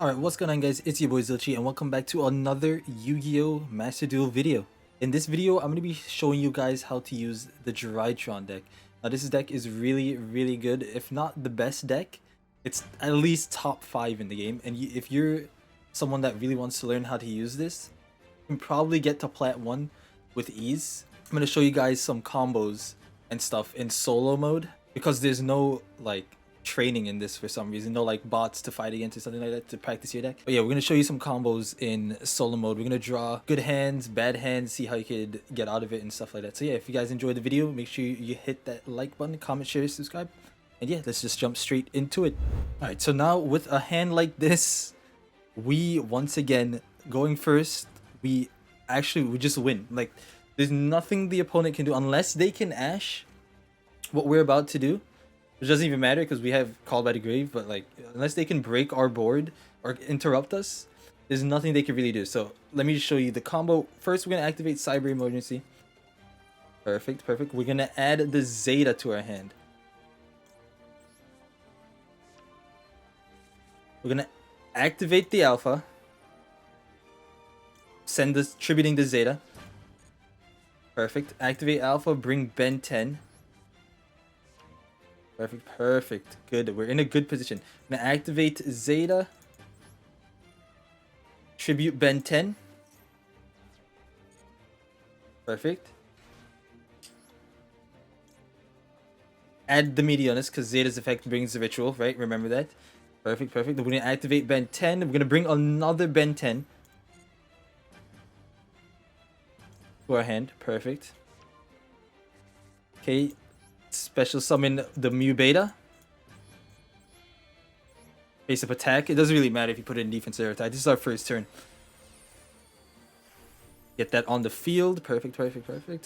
Alright, what's going on guys, it's your boy Zilchi and welcome back to another Yu-Gi-Oh! Master Duel video. In this video, I'm going to be showing you guys how to use the Drytron deck. Now this deck is really good, if not the best deck, it's at least top 5 in the game. And if you're someone that really wants to learn how to use this, you can probably get to Plat 1 with ease. I'm going to show you guys some combos and stuff in solo mode, because there's no like training in this for some reason, no like bots to fight against or something like that to practice your deck. But yeah, we're gonna show you some combos in solo mode. We're gonna draw good hands, bad hands, see how you could get out of it and stuff like that. So yeah, if you guys enjoyed the video, make sure you hit that like button, comment, share, subscribe, and yeah, let's just jump straight into it. All right, so now with a hand like this, we once again going first, we just win. Like there's nothing the opponent can do unless they can Ash what we're about to do, which doesn't even matter because we have Called by the Grave. But like, unless they can break our board or interrupt us, there's nothing they can really do. So let me just show you the combo. First, we're gonna activate Cyber Emergency. Perfect. We're gonna add the Zeta to our hand. We're gonna activate the Alpha. Send this tributing the Zeta. Perfect. Activate Alpha, bring Ben 10. Perfect. Good. We're in a good position. I'm gonna activate Zeta. Tribute Ben 10. Perfect. Add the Medionis because Zeta's effect brings the ritual, right? Remember that. Perfect. We're gonna activate Ben 10. We're gonna bring another Ben 10 to our hand. Perfect. Okay. Special summon the Mu Beta. Face up attack. It doesn't really matter if you put it in defense or attack. This is our first turn. Get that on the field. Perfect.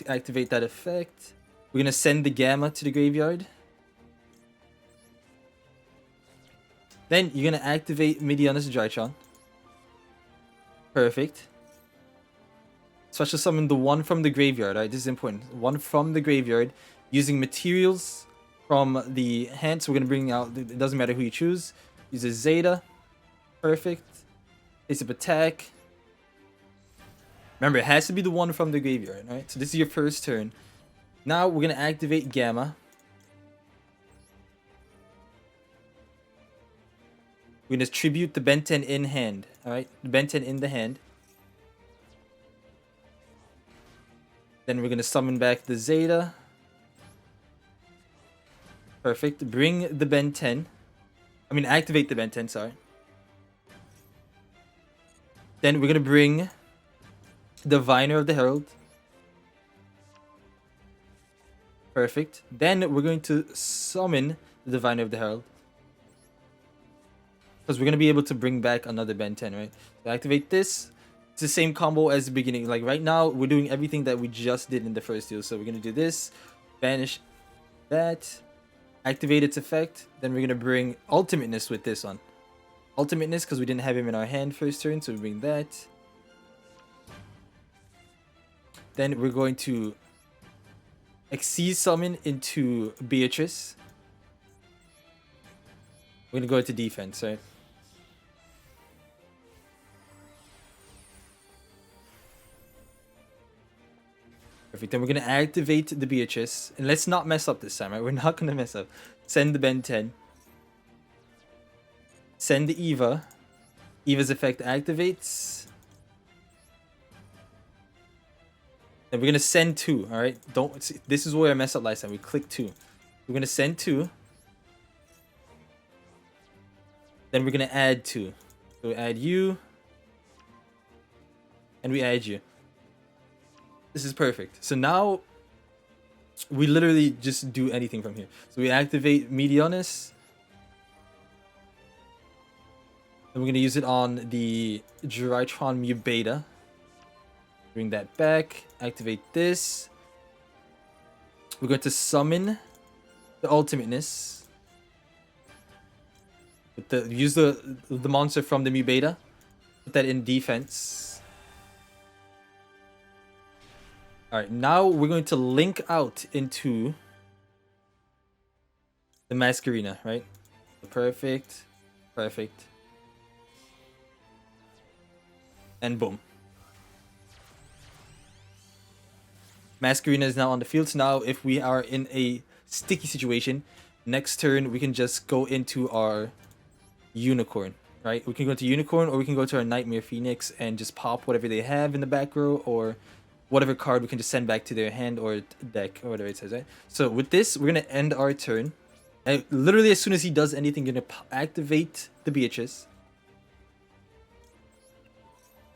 Activate that effect. We're gonna send the Gamma to the graveyard. Then you're gonna activate Medionis Drytron. Perfect. Special summon the one from the graveyard. Alright, this is important. One from the graveyard. Using materials from the hand, so we're gonna bring out. It doesn't matter who you choose. Use a Zeta. Perfect. Face up attack. Remember, it has to be the one from the graveyard, right? So this is your first turn. Now we're gonna activate Gamma. We're gonna tribute the Ben 10 in hand. Alright, the Ben 10 in the hand. Then we're gonna summon back the Zeta. Perfect. Bring the Ben 10. Activate the Ben 10, sorry. Then we're gonna bring the Diviner of the Herald. Perfect. Then we're going to summon the Diviner of the Herald, because we're gonna be able to bring back another Ben 10, right? So activate this. It's the same combo as the beginning. Like right now, we're doing everything that we just did in the first deal. So we're gonna do this, banish that. Activate its effect. Then we're gonna bring Ultimateness with this one. Ultimateness because we didn't have him in our hand first turn, so we bring that. Then we're going to Xyz summon into Beatrice. We're gonna go into defense, right? Perfect. Then we're gonna activate the Beatrice, and let's not mess up this time, right? We're not gonna mess up. Send the Ben 10. Send the Eva. Eva's effect activates. Then we're gonna send 2. All right. Don't. See, this is where I messed up last time. We clicked 2. We're gonna send 2. Then we're gonna add 2. So we add you, and we add you. This is perfect. So now we literally just do anything from here. So we activate Medionis. And we're going to use it on the Drytron Mu Beta. Bring that back. Activate this. We're going to summon the Ultimateness. Use the monster from the Mu Beta. Put that in defense. Alright, now we're going to link out into the Masquerena, right? Perfect. And boom. Masquerina is now on the field. So now if we are in a sticky situation, next turn we can just go into our Unicorn, right? We can go to Unicorn, or we can go to our Nightmare Phoenix and just pop whatever they have in the back row, or whatever card we can just send back to their hand or deck, or whatever it says, right? So with this, we're going to end our turn. And literally as soon as he does anything, you're going to activate the Beatrice.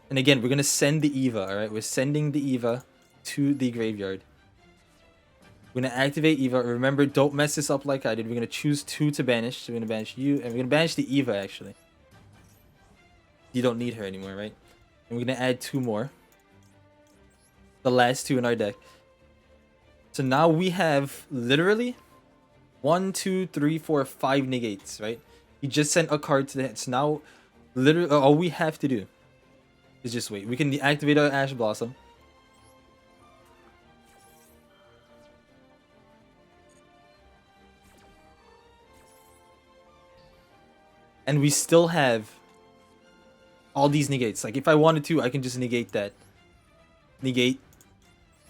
And again, we're going to send the Eva, alright? We're sending the Eva to the graveyard. We're going to activate Eva. Remember, don't mess this up like I did. We're going to choose 2 to banish. So we're going to banish you, and we're going to banish the Eva, actually. You don't need her anymore, right? And we're going to add 2 more. The last 2 in our deck. So now we have literally 1, 2, 3, 4, 5 negates, right? He just sent a card to the hand. So now, literally, all we have to do is just wait. We can activate our Ash Blossom. And we still have all these negates. Like, if I wanted to, I can just negate that. Negate.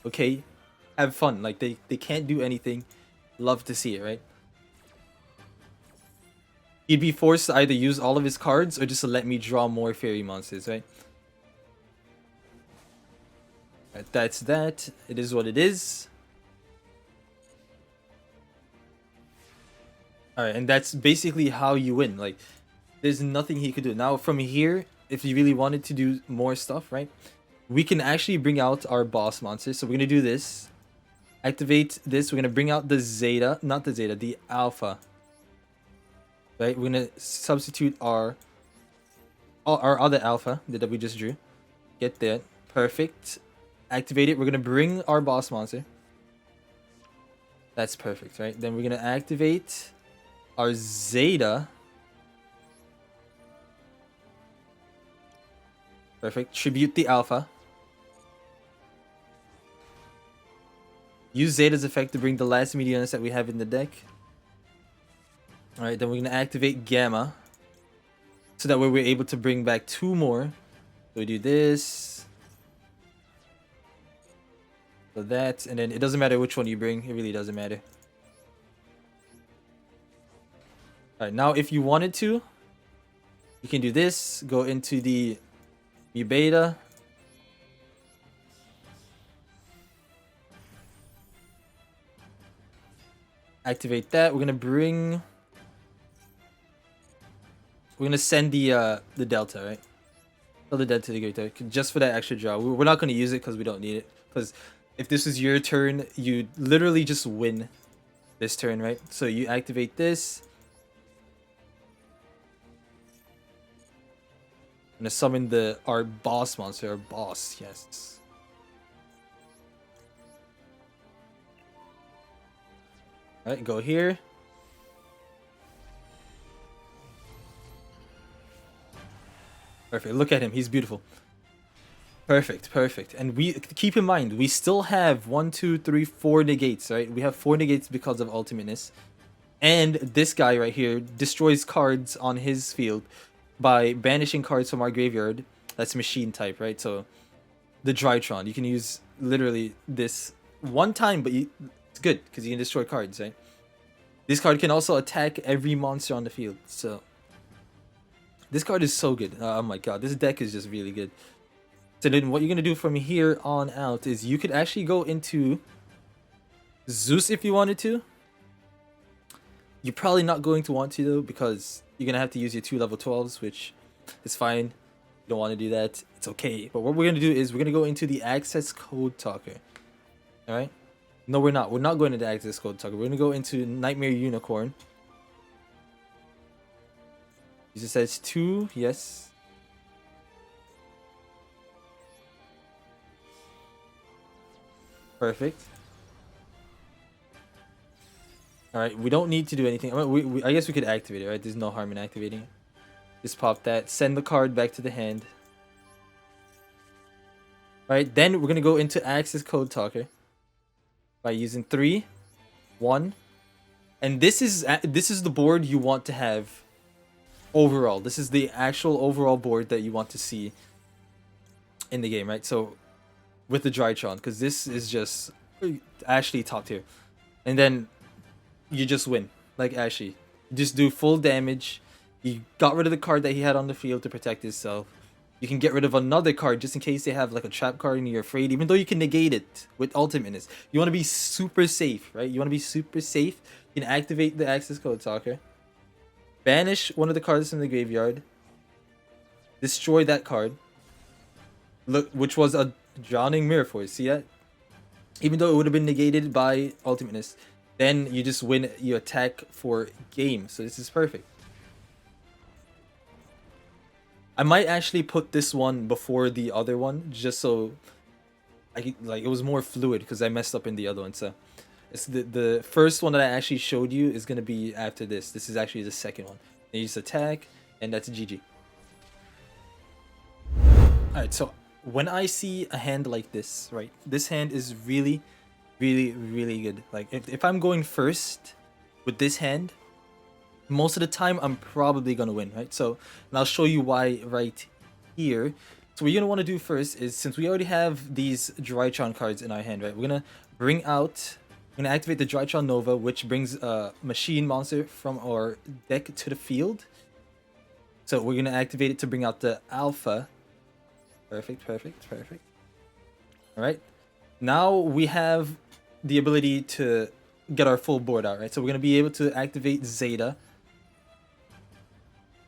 Okay. Have fun. Like, they can't do anything. Love to see it, right? He'd be forced to either use all of his cards or just to let me draw more fairy monsters, right? Alright, that's that. It is what it is. Alright, and that's basically how you win. Like, there's nothing he could do. Now, from here, if you really wanted to do more stuff, right? We can actually bring out our boss monsters. So we're going to do this. Activate this. We're going to bring out the Zeta. Not the Zeta, the Alpha. Right? We're going to substitute our other Alpha that we just drew. Get that. Perfect. Activate it. We're going to bring our boss monster. That's perfect, right? Then we're going to activate our Zeta. Perfect. Tribute the Alpha. Use Zeta's effect to bring the last Meteorus that we have in the deck. Alright, then we're going to activate Gamma. So that way we're able to bring back 2 more. So we do this. So that. And then it doesn't matter which one you bring. It really doesn't matter. Alright, now if you wanted to, you can do this. Go into the Beta. Activate that. We're gonna send the Delta, right? Tell the Delta to the Delta just for that extra draw. We're not gonna use it because we don't need it. Because if this is your turn, you literally just win this turn, right? So you activate this. I'm gonna summon our boss monster, our boss, yes. Alright, go here. Perfect. Look at him. He's beautiful. Perfect. Perfect. And we keep in mind, we still have 1, 2, 3, 4 negates, right? We have 4 negates because of ultimateness. And this guy right here destroys cards on his field by banishing cards from our graveyard. That's machine type, right? So the Drytron, you can use literally this one time, but it's good because you can destroy cards, right? This card can also attack every monster on the field. So this card is so good. Oh my god, this deck is just really good. So then what you're gonna do from here on out is you could actually go into Zeus if you wanted to. You're probably not going to want to though, because you're gonna have to use your 2 level 12s, which is fine. You don't want to do that. It's okay. But what we're gonna do is we're gonna go into the Access Code Talker. Alright? No, we're not. We're not going into Access Code Talker. We're gonna go into Nightmare Unicorn. It just says 2, yes. Perfect. Alright, we don't need to do anything. I mean, I guess we could activate it, right? There's no harm in activating it. Just pop that. Send the card back to the hand. Alright, then we're going to go into Access Code Talker. By using 3, 1. And this is the board you want to have overall. This is the actual overall board that you want to see. in the game, right? So with the Drytron, because this is just Ashley top tier, and then you just win like Ashley. You just do full damage. You got rid of the card that he had on the field to protect himself. You can get rid of another card just in case they have like a trap card and you're afraid, even though you can negate it with ultimateness. You want to be super safe, right? You want to be super safe. You can activate the access code talker. Banish one of the cards from the graveyard. Destroy that card. Look, which was a Drowning Mirror Force. See that? Even though it would have been negated by ultimateness, then you just win. You attack for game. So this is perfect. I might actually put this one before the other one, just so it was more fluid, because I messed up in the other one. So it's the first one that I actually showed you is gonna be after this. This is actually the second one. And you just attack, and that's GG. Alright, so when I see a hand like this, right? This hand is really, really, really good. Like if I'm going first with this hand, most of the time I'm probably gonna win, right? So, and I'll show you why right here. So what you're gonna want to do first is, since we already have these Drytron cards in our hand, right? We're gonna bring out, we're gonna activate the Drytron Nova, which brings a machine monster from our deck to the field. So we're gonna activate it to bring out the Alpha. Perfect, perfect, perfect. All right. Now we have the ability to get our full board out, right? So we're gonna be able to activate Zeta.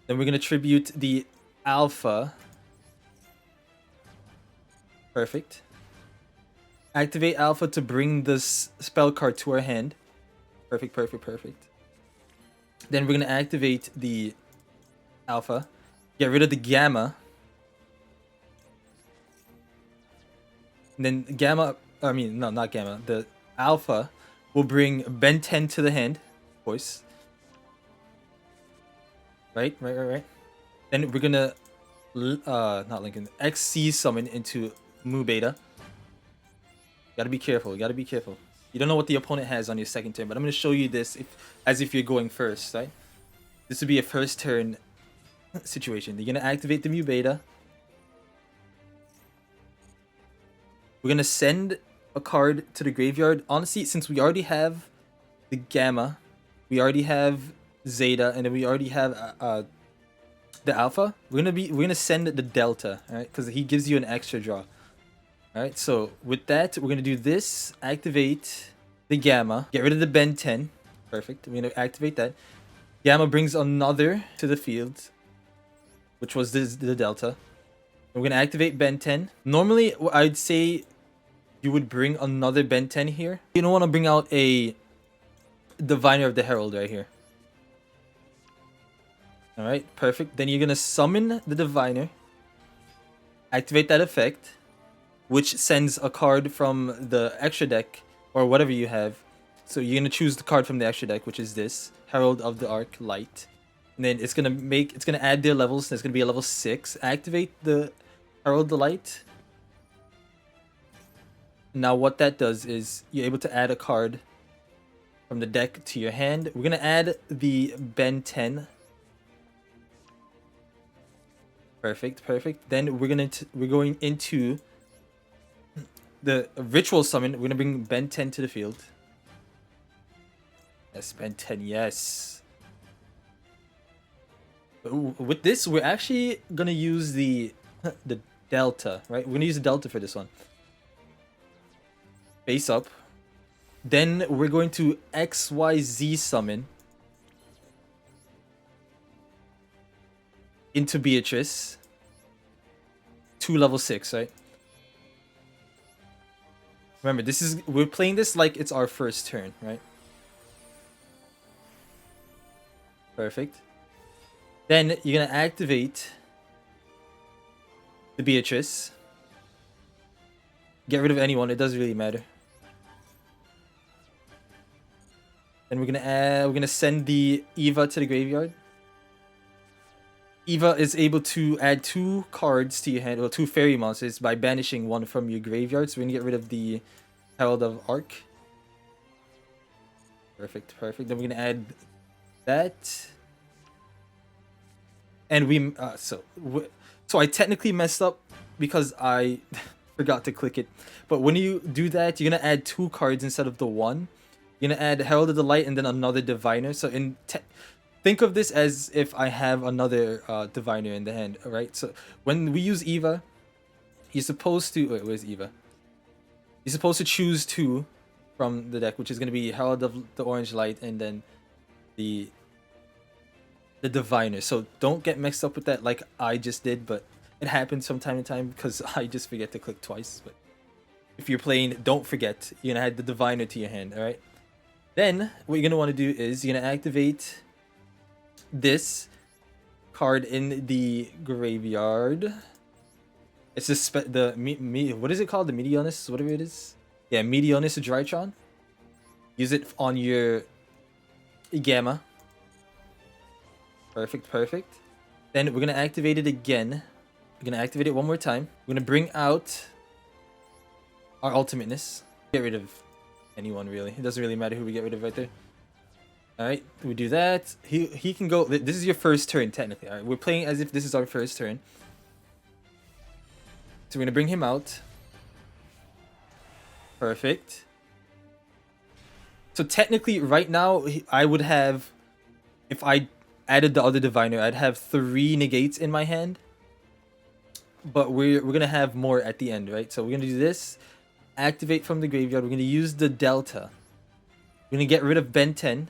Then we're gonna tribute the Alpha. Perfect. Activate Alpha to bring this spell card to our hand. Perfect, perfect, perfect. Then we're gonna activate the Alpha. Get rid of the Gamma. And then Gamma, I mean, no, not Gamma. The Alpha will bring Ben 10 to the hand, of course. Right. Then we're gonna, not Lincoln, XC summon into Mu Beta. Gotta be careful. Gotta be careful. You don't know what the opponent has on your second turn, but I'm gonna show you this as if you're going first, right? This would be a first turn situation. You're gonna activate the Mu Beta. We're gonna send a card to the graveyard. Honestly, since we already have the Gamma, we already have Zeta, and then we already have the Alpha, we're gonna send the Delta, alright? Because he gives you an extra draw. Alright, so with that, we're gonna do this, activate the Gamma, get rid of the Ben 10. Perfect. We're gonna activate that. Gamma brings another to the field, which was the Delta. We're gonna activate Ben 10. Normally, I'd say you would bring another Ben 10 here. You don't want to bring out a Diviner of the Herald right here. Alright, perfect. Then you're gonna summon the Diviner. Activate that effect, which sends a card from the extra deck, or whatever you have. So you're gonna choose the card from the extra deck, which is this, Herald of the Arc Light. And then it's gonna add their levels, and it's gonna be a level 6. Activate the Herald of the Light. Now what that does is you're able to add a card from the deck to your hand. We're gonna add the Ben 10. Perfect, perfect. Then we're going into the ritual summon. We're gonna bring Ben 10 to the field. Yes, Ben 10, yes. With this, we're actually gonna use the Delta, right? We're gonna use the Delta for this one. Face up. Then we're going to XYZ summon into Beatrice to level 6, right? Remember, we're playing this like it's our first turn, right? Perfect. Then you're gonna activate the Beatrice. Get rid of anyone, it doesn't really matter. Then we're gonna send the Eva to the graveyard. Eva is able to add 2 cards to your hand, well, 2 fairy monsters by banishing one from your graveyard. So we're gonna get rid of the Herald of Arc. Perfect, perfect. Then we're gonna add that. And so I technically messed up because I forgot to click it. But when you do that, you're gonna add 2 cards instead of the 1. You're gonna add Herald of the Light and then another Diviner. So think of this as if I have another Diviner in the hand, alright? So when we use Eva, you're supposed to... Wait, where's Eva? You're supposed to choose 2 from the deck, which is gonna be Herald of the Orange Light and then the Diviner. So don't get mixed up with that like I just did, but it happens from time to time because I just forget to click twice. But if you're playing, don't forget, you're gonna add the Diviner to your hand, alright? Then what you're gonna want to do is you're gonna activate this card in the graveyard. It's what is it called? The Medionis, whatever it is. Yeah, Medionis Drytron. Use it on your Gamma. Perfect, perfect. Then we're gonna activate it again. We're gonna activate it one more time. We're gonna bring out our Ultimateness. Get rid of anyone really. It doesn't really matter who we get rid of right there. Alright, we do that. He can go. This is your first turn technically. Alright, we're playing as if this is our first turn. So we're gonna bring him out. Perfect. So technically right now I would have, if I added the other Diviner, I'd have 3 negates in my hand. But we're gonna have more at the end, right? So we're gonna do this. Activate from the graveyard. We're gonna use the Delta. We're gonna get rid of Ben 10.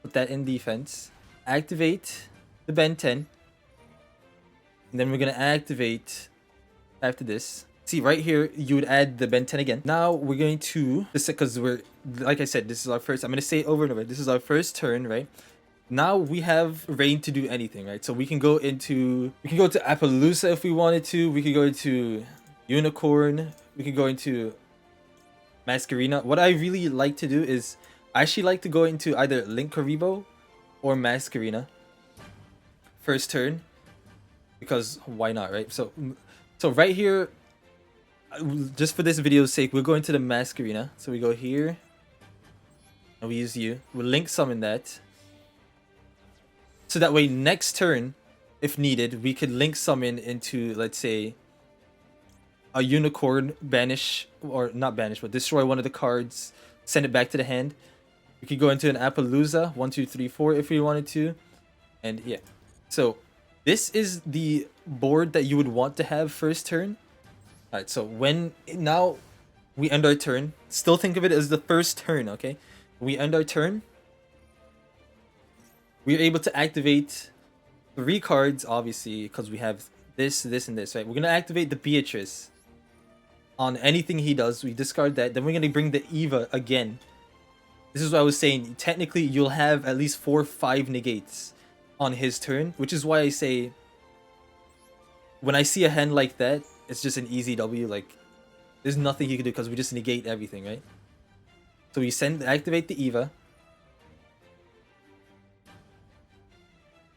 Put that in defense. Activate the Ben 10. And then we're gonna activate after this. See, right here, you would add the Ben 10 again. Now we're going to, because we're, like I said, this is our first, I'm gonna say it over and over, this is our first turn, right? Now we have reign to do anything, right? So we can go into Appaloosa if we wanted to. We could go into Unicorn. We could go into Masquerena. What I really like to do is, I actually like to go into either Link Karibo or Masquerena first turn, because why not, right? So right here, just for this video's sake, we're going to the Masquerena. So we go here, and we use you. We'll Link summon that. So that way, next turn, if needed, we could Link summon into, let's say, a Unicorn, banish, or not banish, but destroy one of the cards, send it back to the hand. We could go into an Appaloosa, 1, 2, 3, 4 if we wanted to. And yeah. So this is the board that you would want to have first turn. Alright, so now we end our turn. Still think of it as the first turn, okay? We end our turn. We're able to activate 3 cards, obviously, because we have this, this, and this, right? We're going to activate the Beatrice on anything he does. We discard that. Then we're going to bring the Eva again. This is what I was saying. Technically, you'll have at least 4 or 5 negates on his turn, which is why I say, when I see a hand like that, it's just an easy W. Like, there's nothing he can do because we just negate everything, right? So we activate the Eva.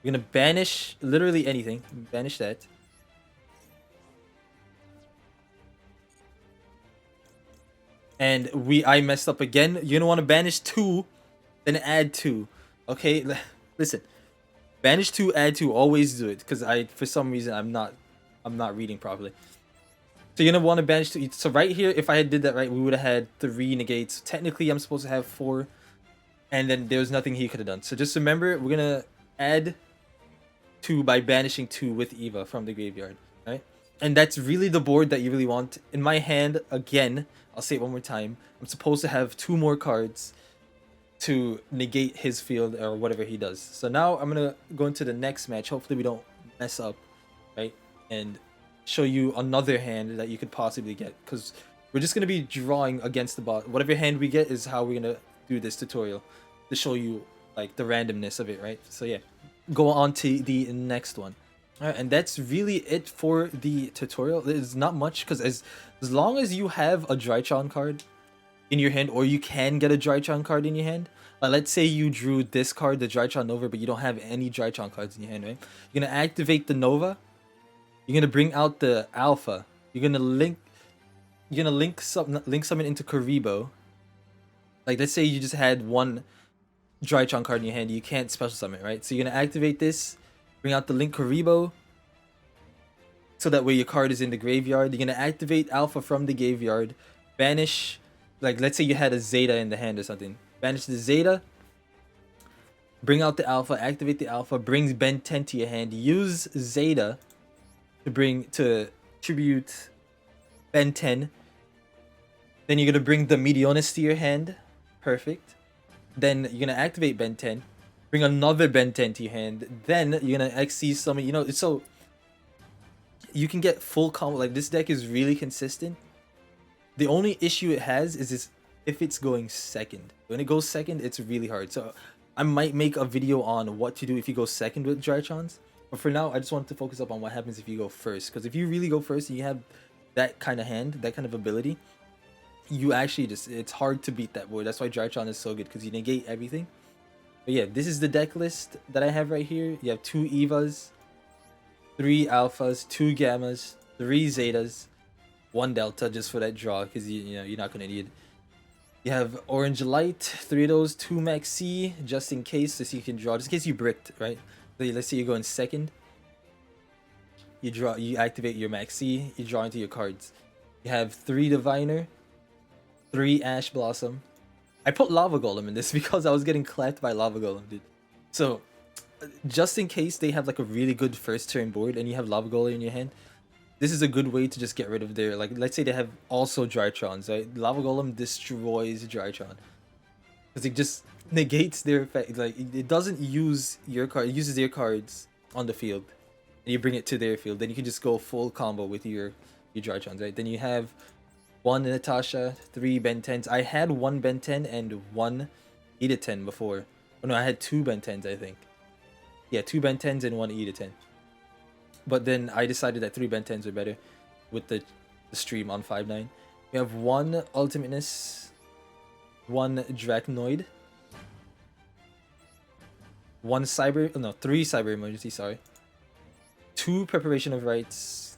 We're gonna banish literally anything. Banish that. And I messed up again. You're gonna want to banish 2, then add 2. Okay, listen. Banish 2, add 2. Always do it, because for some reason I'm not reading properly. So you're gonna want to banish 2. So right here, if I had did that right, we would have had 3 negates. Technically, I'm supposed to have 4, and then there was nothing he could have done. So just remember, we're gonna add 2 by banishing 2 with Eva from the graveyard, right? And that's really the board that you really want. In my hand, again, I'll say it one more time, I'm supposed to have 2 more cards to negate his field or whatever he does. So now I'm gonna go into the next match. Hopefully we don't mess up, right? And show you another hand that you could possibly get, because we're just gonna be drawing against the bot. Whatever hand we get is how we're gonna do this tutorial, to show you like the randomness of it, right? So yeah, go on to the next one. All right, and that's really it for the tutorial. There's not much, because as long as you have a Drytron card in your hand, or you can get a Drytron card in your hand. Let's say you drew this card, the Drytron Nova, but you don't have any Drytron cards in your hand, right? You're gonna activate the Nova. You're gonna bring out the Alpha. You're gonna link summon into Karibo. Like, let's say you just had one Drytron card in your hand, you can't special summon, right? So you're gonna activate this, Bring out the Link Karibo, so that way your card is in the graveyard. You're gonna activate Alpha from the graveyard, banish, like let's say you had a Zeta in the hand or something. Banish the Zeta, bring out the Alpha, activate the Alpha, brings Ben 10 to your hand. Use Zeta to tribute Ben 10. Then you're gonna bring the Meteonis to your hand. Perfect. Then you're gonna activate Ben 10. Bring another Ben 10 to your hand. Then you're gonna XC summon. You know, so you can get full combo. Like, this deck is really consistent. The only issue it has is if it's going second. When it goes second, it's really hard. So I might make a video on what to do if you go second with Drytrons. But for now, I just want to focus up on what happens if you go first. Because if you really go first and you have that kind of hand, that kind of ability, you actually it's hard to beat that board. That's why Drytron is so good, because you negate everything. But yeah, this is the deck list that I have right here. You have 2 Evas, 3 Alphas, 2 Gammas, 3 Zetas, 1 Delta just for that draw, because you know you're not gonna need it. You have Orange Light, 3 of those, 2 Max C, just in case, so you can draw, just in case you bricked, right? So let's say you go in second. You activate your Max C, you draw into your cards. You have 3 Diviner, 3 Ash Blossom. I put Lava Golem in this because I was getting clapped by Lava Golem, dude. So, just in case they have like a really good first turn board and you have Lava Golem in your hand, this is a good way to just get rid of their, like, let's say they have also Drytrons, right? Lava Golem destroys Drytron. Because it just negates their effect. Like, it doesn't use your card, it uses their cards on the field. And you bring it to their field. Then you can just go full combo with your Drytrons, right? Then you have 1 Natasha, 3 Ben 10s. I had 1 Ben 10 and 1 Eda 10 before. Oh no, I had 2 Ben 10s, I think. Yeah, 2 Ben 10s and 1 Eda 10. But then I decided that 3 Ben 10s are better with the stream on 5-9. We have 1 Ultimateness, 1 Dracnoid, 3 Cyber Emergency, sorry. 2 Preparation of Rites,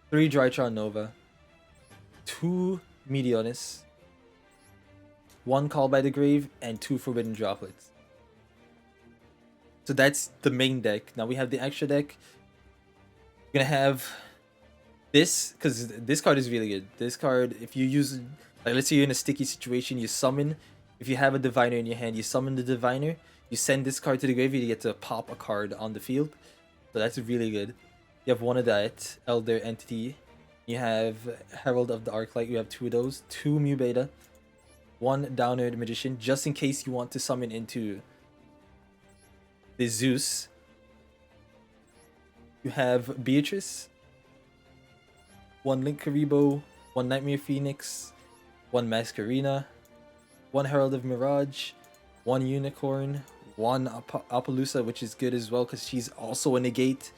3 Drytron Nova, 2 Meteonis, 1 Call by the Grave, and 2 Forbidden Droplets. So that's the main deck. Now we have the extra deck. We're gonna have this, because this card is really good. This card, if you use, like, let's say you're in a sticky situation, you summon, if you have a Diviner in your hand, you summon the Diviner, you send this card to the graveyard, you get to pop a card on the field. So that's really good. You have 1 of that, Elder Entity. You have Herald of the Arclight, you have 2 of those, 2 Mu Beta, 1 Downward Magician, just in case you want to summon into the Zeus. You have Beatrice, 1 Link Karibo, 1 Nightmare Phoenix, 1 Masquerina, 1 Herald of Mirage, 1 Unicorn, 1 Appaloosa, which is good as well because she's also a negate.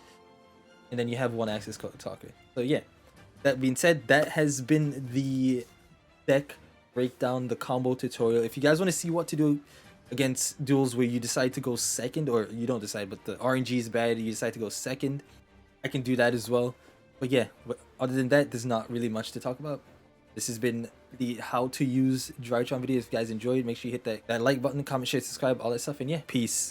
And then you have 1 Access Talker. So yeah. That being said, that has been the deck breakdown, the combo tutorial. If you guys want to see what to do against duels where you decide to go second, or you don't decide, but the RNG is bad, you decide to go second, I can do that as well. But yeah, other than that, there's not really much to talk about. This has been the how to use Drytron video. If you guys enjoyed, make sure you hit that like button, comment, share, subscribe, all that stuff, and yeah, peace.